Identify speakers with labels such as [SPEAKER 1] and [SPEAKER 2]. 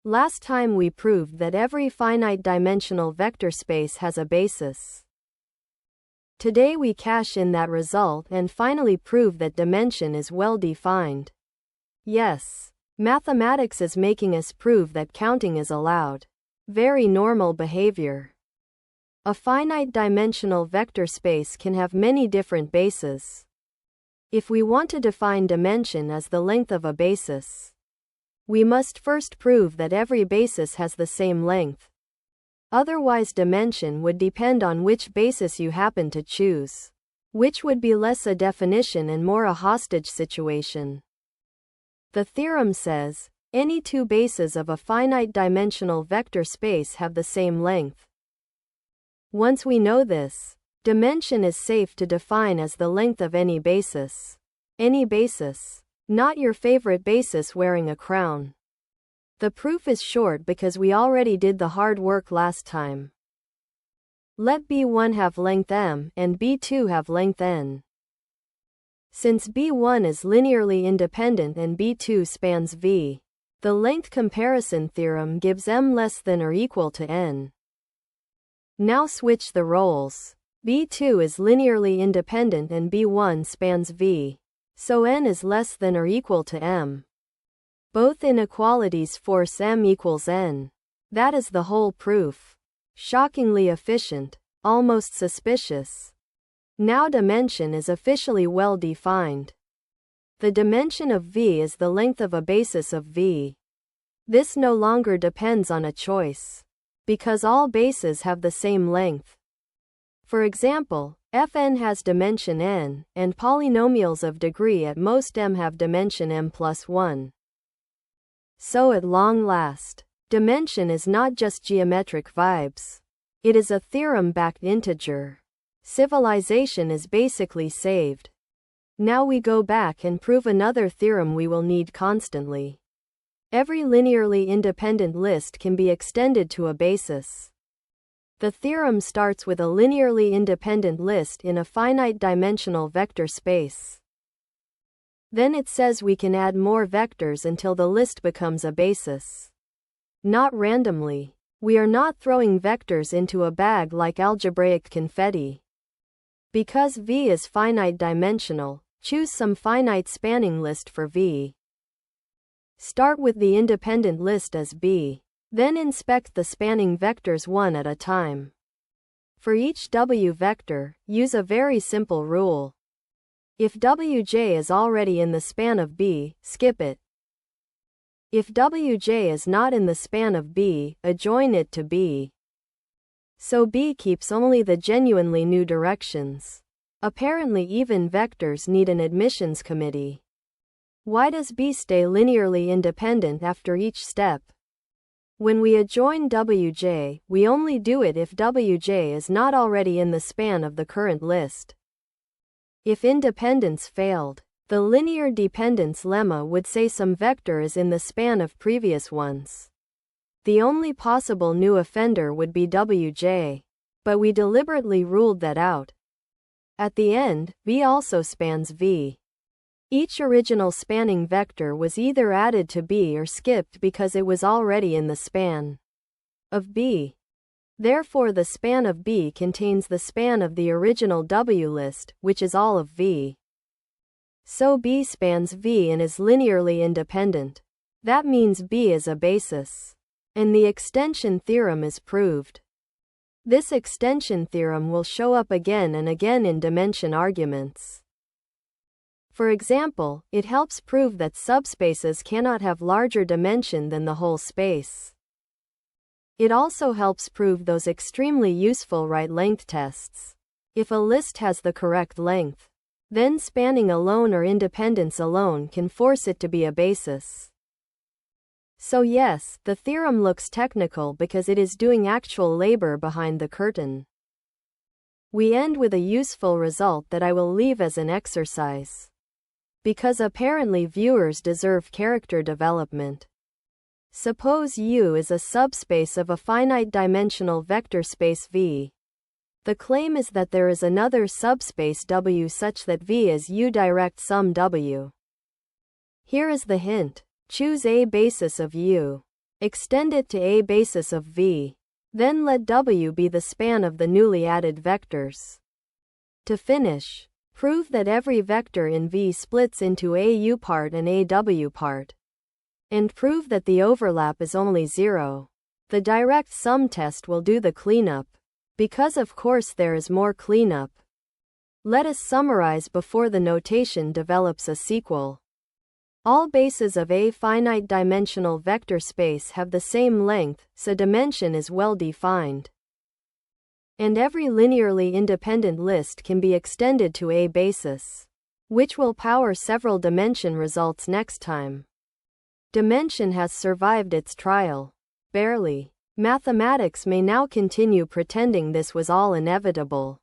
[SPEAKER 1] Last time we proved that every finite-dimensional vector space has a basis. Today we cash in that result and finally prove that dimension is well defined. Yes, mathematics is making us prove that counting is allowed. Very normal behavior. A finite-dimensional vector space can have many different bases. If we want to define dimension as the length of a basis, we must first prove that every basis has the same length. Otherwise, dimension would depend on which basis you happen to choose, which would be less a definition and more a hostage situation. The theorem says, any two bases of a finite-dimensional vector space have the same length. Once we know this, dimension is safe to define as the length of any basis. Any basis. Not your favorite basis wearing a crown. The proof is short because we already did the hard work last time. Let B1 have length m and B2 have length n. Since B1 is linearly independent and B2 spans V, the length comparison theorem gives m less than or equal to n. Now switch the roles. B2 is linearly independent and B1 spans V. So n is less than or equal to m. Both inequalities force m equals n. That is the whole proof. Shockingly efficient, almost suspicious. Now dimension is officially well defined. The dimension of V is the length of a basis of V. This no longer depends on a choice, because all bases have the same length. For example, Fn has dimension n, and polynomials of degree at most m have dimension m plus 1. So at long last, dimension is not just geometric vibes. It is a theorem-backed integer. Civilization is basically saved. Now we go back and prove another theorem we will need constantly. Every linearly independent list can be extended to a basis. The theorem starts with a linearly independent list in a finite-dimensional vector space. Then it says we can add more vectors until the list becomes a basis. Not randomly. We are not throwing vectors into a bag like algebraic confetti. Because V is finite-dimensional, choose some finite spanning list for V. Start with the independent list as B. Then inspect the spanning vectors one at a time. For each W vector, use a very simple rule. If Wj is already in the span of B, skip it. If Wj is not in the span of B, adjoin it to B. So B keeps only the genuinely new directions. Apparently even vectors need an admissions committee. Why does B stay linearly independent after each step? When we adjoin Wj, we only do it if Wj is not already in the span of the current list. If independence failed, the linear dependence lemma would say some vector is in the span of previous ones. The only possible new offender would be Wj. But we deliberately ruled that out. At the end, V also spans V. Each original spanning vector was either added to B or skipped because it was already in the span of B. Therefore the span of B contains the span of the original W list, which is all of V. So B spans V and is linearly independent. That means B is a basis. And the extension theorem is proved. This extension theorem will show up again and again in dimension arguments. For example, it helps prove that subspaces cannot have larger dimension than the whole space. It also helps prove those extremely useful right length tests. If a list has the correct length, then spanning alone or independence alone can force it to be a basis. So yes, the theorem looks technical because it is doing actual labor behind the curtain. We end with a useful result that I will leave as an exercise. Because apparently viewers deserve character development. Suppose U is a subspace of a finite-dimensional vector space V. The claim is that there is another subspace W such that V is U direct sum W. Here is the hint. Choose a basis of U. Extend it to a basis of V. Then let W be the span of the newly added vectors. To finish, prove that every vector in V splits into a U part and a W part. And prove that the overlap is only 0. The direct sum test will do the cleanup, because of course there is more cleanup. Let us summarize before the notation develops a sequel. All bases of a finite-dimensional vector space have the same length, so dimension is well defined. And every linearly independent list can be extended to a basis, which will power several dimension results next time. Dimension has survived its trial. Barely. Mathematics may now continue pretending this was all inevitable.